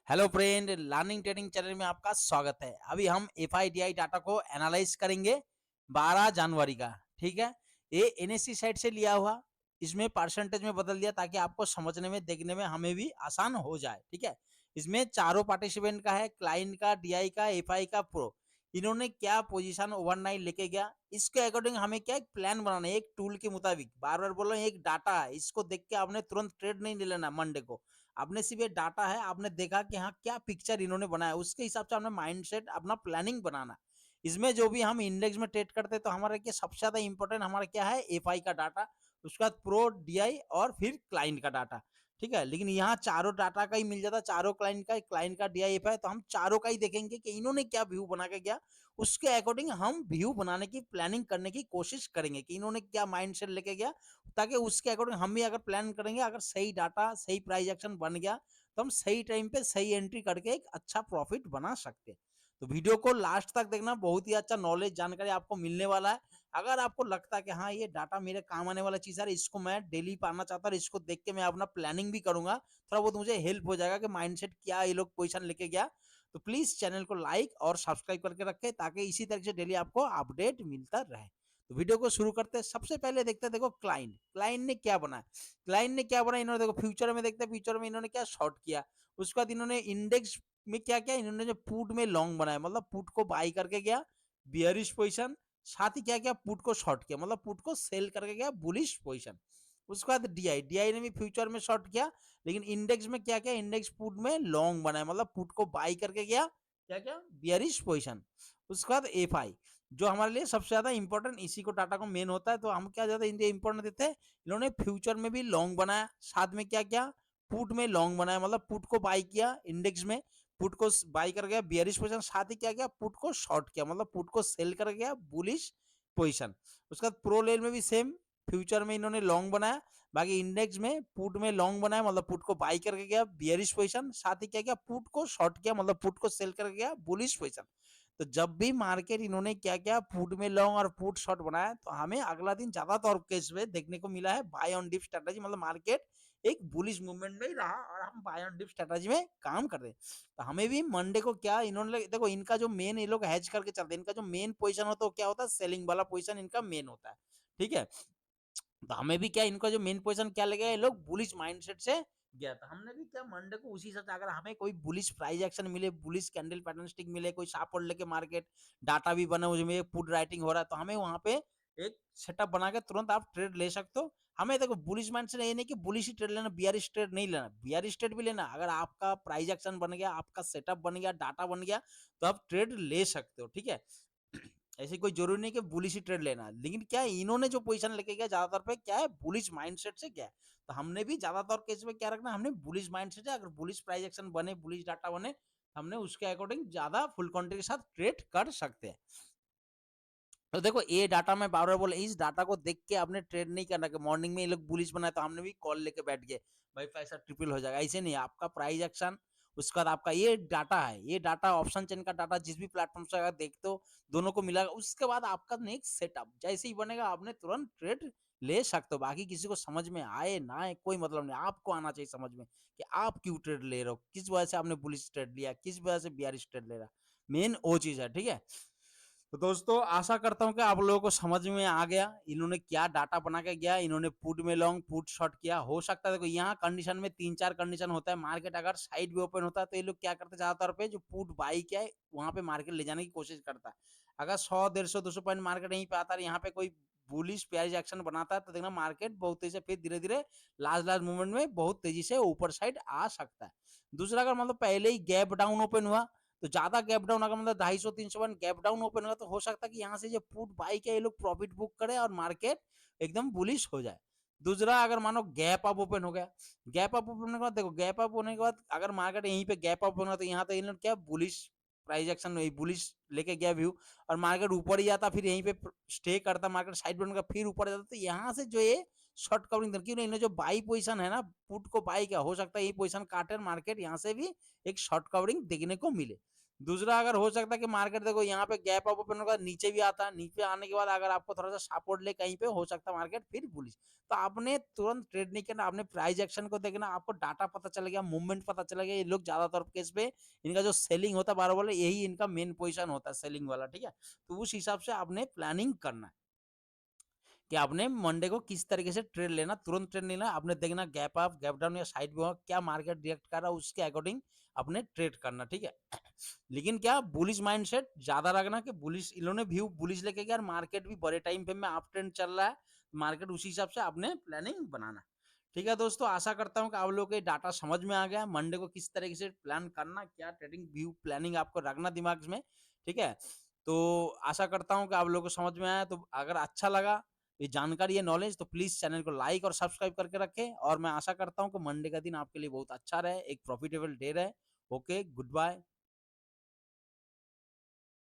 Hello friend, learning trading channel में आपका स्वागत है। अभी हम एफआईडीआई डाटा को एनालाइज करेंगे 12 जनवरी का। ठीक है, ये एनएससी साइट से लिया हुआ, इसमें परसेंटेज में बदल दिया ताकि आपको समझने में देखने में हमें भी आसान हो जाए। ठीक है, इसमें चारों पार्टिसिपेंट का है, क्लाइंट का, डीआई का, एफआई का, प्रो। इन्होंने क्या पोजीशन ओवरनाइट लेके गया, इसके अकॉर्डिंग हमें क्या एक प्लान बनाना है, एक टूल के मुताबिक। बार बार बोल रहे हैं, एक डाटा है, इसको देख के आपने तुरंत ट्रेड नहीं ले लेना मंडे को। आपने सिर्फ ये डाटा है, आपने देखा कि हाँ क्या पिक्चर इन्होंने बनाया, उसके हिसाब से आपने माइंडसेट अपना प्लानिंग बनाना। इसमें जो भी हम इंडेक्स में ट्रेड करते हैं तो हमारा क्या सबसे ज्यादा इंपॉर्टेंट हमारा क्या है, एफआई का डाटा, उसके बाद प्रो, डीआई और फिर क्लाइंट का डाटा। ठीक है, लेकिन यहाँ चारों डाटा का ही मिल जाता, चारों क्लाइंट का डीआई, एफआई, तो हम चारों का ही देखेंगे कि इन्होंने क्या व्यू बना के गया। उसके अकॉर्डिंग हम व्यू बनाने की प्लानिंग करने की कोशिश करेंगे कि इन्होंने क्या माइंडसेट लेके गया, ताकि उसके अकॉर्डिंग हम भी अगर प्लान करेंगे, अगर सही डाटा सही प्राइस एक्शन बन गया तो हम सही टाइम पे सही एंट्री करके एक अच्छा प्रॉफिट बना सकते हैं। तो वीडियो को लास्ट तक देखना, बहुत ही अच्छा नॉलेज जानकारी आपको मिलने वाला है। अगर आपको लगता है कि हाँ ये डाटा मेरे काम आने वाला चीज है, इसको मैं डेली पाना चाहता हूँ, इसको देख के मैं अपना प्लानिंग भी करूंगा, थोड़ा बहुत मुझे हेल्प हो जाएगा कि माइंडसेट क्या ये लोग पोजीशन लेके गया, तो प्लीज चैनल को लाइक और सब्सक्राइब करके रखें ताकि इसी तरह से डेली आपको अपडेट मिलता रहे। तो वीडियो को शुरू करते हैं। सबसे पहले देखते हैं, देखो क्लाइंट क्लाइंट ने क्या बनाया। क्लाइंट ने क्या बनाया, इन्होंने देखो फ्यूचर में देखते हैं, फ्यूचर में इन्होंने क्या शॉर्ट किया। उसके बाद इन्होंने इंडेक्स में क्या किया, इन्होंने जो पुट में लॉन्ग बनाया, मतलब पुट को बाई करके गया बियरिश पोजीशन, साथ ही क्या किया पुट को शॉर्ट किया, मतलब पुट को सेल करके गया बुलिश पोजीशन। उसके बाद डीआई डीआई ने भी फ्यूचर में शॉर्ट किया, लेकिन इंडेक्स में क्या किया, इंडेक्स पुट में लॉन्ग बनाया, मतलब पुट को बाई करके गया क्या क्या बियरिश पोजीशन। उसके बाद एफआई, जो हमारे लिए सबसे ज्यादा इंपॉर्टेंट इसी को डाटा को मेन होता है, तो हम क्या ज्यादा इंपॉर्टेंट देते हैं। इन्होंने फ्यूचर में भी लॉन्ग बनाया, साथ में क्या क्या पुट में लॉन्ग बनाया, मतलब पुट को बाई किया इंडेक्स में, पुट को बाई कर गया बियरिश पोजीशन, साथ ही क्या किया पुट को शॉर्ट किया, मतलब पुट को सेल कर गया बुलिश पोजीशन। उसके बाद प्रो लेन में भी सेम, फ्यूचर में इन्होंने लॉन्ग बनाया, बाकी इंडेक्स में पुट में लॉन्ग बनाया, मतलब पुट को बाई करके गया बियरिश पोजीशन, साथ ही क्या किया पुट को शॉर्ट किया, मतलब पुट को सेल करके गया बुलिश पोजीशन। तो जब भी मार्केट इन्होंने क्या क्या पुट में लॉन्ग और पुट शॉर्ट बनाया, तो हमें अगला दिन ज्यादातर केस में देखने को मिला है बाय ऑन डिप स्ट्रेटजी, मतलब मार्केट एक बुलिश मूवमेंट में ही रहा और हम बाय ऑन डिप स्ट्रेटजी में काम कर रहे हैं। तो हमें भी मंडे को क्या इन्होंने देखो, इनका जो मेन ये लोग हैज करके चलते हैं, इनका जो मेन पोजीशन होता है वो क्या होता है, सेलिंग वाला पोजीशन इनका मेन होता है। ठीक है, तो हमें भी क्या इनका जो मेन पोजीशन क्या लगे, ये लोग बुलिश माइंडसेट से गया था, हमने भी क्या मंडे को उसी से, अगर हमें कोई बुलिश प्राइस एक्शन मिले, बुलिश कैंडल पैटर्न स्टिक मिले, कोई शार्प ऑर्डर लेके मार्केट डाटा भी बना उसमें पुट राइटिंग हो रहा है, तो हमें वहां पे एक सेटअप बना के तुरंत आप ट्रेड ले सकते हो। हमें देखो बुलिश माइंड से ये नहीं कि बुलिश ही ट्रेड लेना, बियरिश ट्रेड नहीं लेना, बियरिश ट्रेड भी लेना, अगर आपका प्राइस एक्शन बन गया, आपका सेटअप बन गया, डाटा बन गया, तो आप ट्रेड ले सकते हो। ठीक है, ऐसी कोई जरूरी नहीं कि बुलिश ही ट्रेड लेना, लेकिन क्या है इन्होंने जो पोजीशन लेके गया ज्यादातर पे क्या है बुलिश माइंडसेट से गया है। तो हमने भी ज्यादातर केस में क्या रखना, हमने बुलिश माइंडसेट है, अगर बुलिश प्राइस एक्शन बने, बुलिश डाटा बने, हमने उसके अकॉर्डिंग ज्यादा फुल क्वांटिटी के साथ ट्रेड कर सकते हैं। तो देखो ये डाटा में बार बार बोले, इस डाटा को देख के आपने ट्रेड नहीं करना कि मॉर्निंग में ये लोग बुलिश बनाए तो हमने भी कॉल लेके बैठ गए भाई पैसा ट्रिपल हो जाएगा, ऐसे नहीं। आपका प्राइस एक्शन, उसके बाद आपका ये डाटा है, ये डाटा ऑप्शन चेन का डाटा जिस भी प्लेटफॉर्म से अगर देखते हो दोनों को मिला, उसके बाद आपका नेक्स्ट सेटअप जैसे ही बनेगा आपने तुरंत ट्रेड ले सकते हो। बाकी किसी को समझ में आए ना आए कोई मतलब नहीं, आपको आना चाहिए समझ में कि आप क्यों ट्रेड ले रहे हो, किस वजह से आपने बुलिश ट्रेड लिया, किस वजह से बियरिश ट्रेड ले रहा, मेन वो चीज है। ठीक है, तो दोस्तों आशा करता हूँ कि आप लोगों को समझ में आ गया इन्होंने क्या डाटा बना के गया। इन्होंने पुट में लॉन्ग पुट शॉर्ट किया, हो सकता है देखो यहाँ कंडीशन में 3-4 कंडीशन होता है, मार्केट अगर साइड भी ओपन होता है तो ये लोग क्या करते हैं, ज्यादातर पे जो पुट बाई किया है वहां पे मार्केट ले जाने की कोशिश करता है। अगर 100, 150, 200 पॉइंट मार्केट यहीं पे आता है, यहाँ पे कोई बुलिश प्यारिश एक्शन बनाता है, तो देखना मार्केट बहुत तेजी से फिर धीरे धीरे लास्ट लास्ट मूवमेंट में बहुत तेजी से ऊपर साइड आ सकता है। दूसरा, अगर मतलब पहले ही गैप डाउन ओपन हुआ, तो ज्यादा गैप डाउन अगर मतलब 250-300 गैप डाउन ओपन होगा, तो हो सकता है कि यहाँ से जो पुट बाई के ये लोग प्रॉफिट बुक करे और मार्केट एकदम बुलिश हो जाए। दूसरा, अगर मानो गैप अप ओपन हो गया, गैप अप ओपन होने के बाद देखो, गैप अप होने के बाद अगर मार्केट यहीं पे गैप अप होना, तो यहाँ तो इन लोग क्या बुलिश प्राइस एक्शन बुलिश लेके गया व्यू, और मार्केट ऊपर ही जाता, फिर यहीं पे स्टे करता, मार्केट साइड बनकर फिर ऊपर जाता, तो यहाँ से जो ये शॉर्ट कवरिंग क्यों नहीं, जो बाई पोजीशन है ना, पुट को बाई क्या हो सकता है ये पोजीशन काटे, मार्केट यहाँ से भी एक शॉर्ट कवरिंग देखने को मिले। दूसरा अगर हो सकता है कि मार्केट देखो यहाँ पे गैप अप ओपन होगा, नीचे भी आता है, नीचे आने के बाद अगर आपको थोड़ा सा सपोर्ट ले कहीं पे, हो सकता है मार्केट फिर बुलिश। तो आपने तुरंत ट्रेड नहीं करना, आपने प्राइस एक्शन को देखना, आपको डाटा पता चल गया, मूवमेंट पता चल गया। ये लोग ज्यादातर केस पे इनका जो सेलिंग होता है, बार बार यही इनका मेन पोजिशन होता है, सेलिंग वाला, ठीक है। तो उस हिसाब से आपने प्लानिंग करना है कि आपने मंडे को किस तरीके से ट्रेड लेना, तुरंत ट्रेड लेना, आपने देखना गैप अप गैप डाउन या साइड में क्या मार्केट रिएक्ट कर रहा है, उसके अकॉर्डिंग अपने ट्रेड करना, ठीक है। लेकिन क्या बुलिश माइंडसेट ज्यादा रखना कि बुलिश इन्होंने व्यू बुलिश लेके यार मार्केट भी बड़े टाइम पे में अप ट्रेंड चल रहा है, मार्केट उसी हिसाब से आपने प्लानिंग बनाना। ठीक है दोस्तों, आशा करता हूँ कि आप लोगों को डाटा समझ में आ गया, मंडे को किस तरीके से प्लान करना, क्या ट्रेडिंग व्यू प्लानिंग आपको रखना दिमाग में, ठीक है। तो आशा करता हूँ कि आप लोगों को समझ में आया। तो अगर अच्छा लगा ये जानकारी, ये नॉलेज, तो प्लीज चैनल को लाइक और सब्सक्राइब करके रखें। और मैं आशा करता हूँ कि मंडे का दिन आपके लिए बहुत अच्छा रहे, एक प्रॉफिटेबल डे रहे। Okay, good bye.